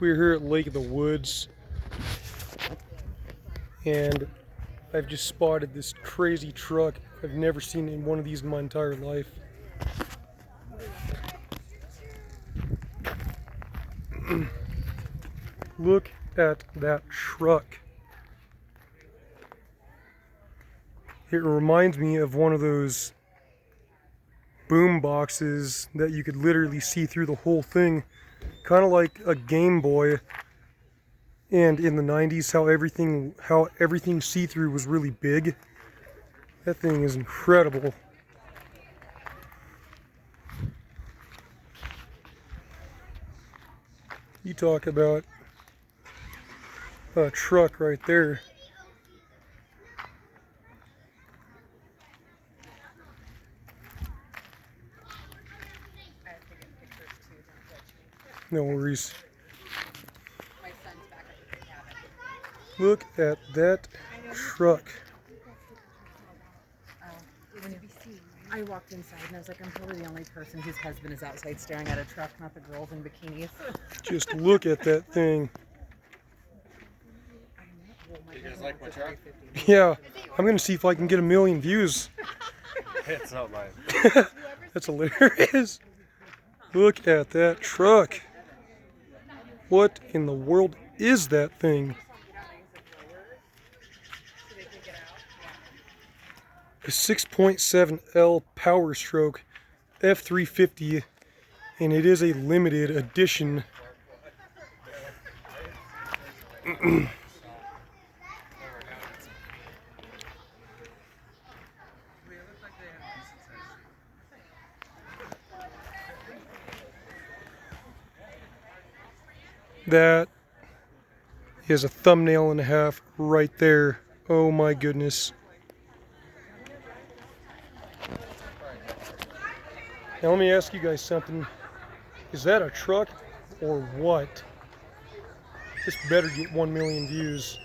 We're here at Lake of the Woods, and I've just spotted this crazy truck. I've never seen in one of these in my entire life. Look at that truck. It reminds me of one of those boom boxes that you could literally see through the whole thing, kind of like a Game Boy. And in the 90s, how everything see-through was really big. That thing is incredible. You talk about a truck right there. No worries. Look at that truck. I walked inside and I was like, I'm probably the only person whose husband is outside staring at a truck, not the girls in bikinis. Just look at that thing. You guys like my truck? Yeah, I'm gonna see if I can get 1 million views. It's not mine. That's hilarious. Look at that truck. What in the world is that thing? A 6.7L Power Stroke F350, and it is a limited edition. That is a thumbnail and a half right there. Oh my goodness. Now let me ask you guys something. Is that a truck or what? This better get 1 million views.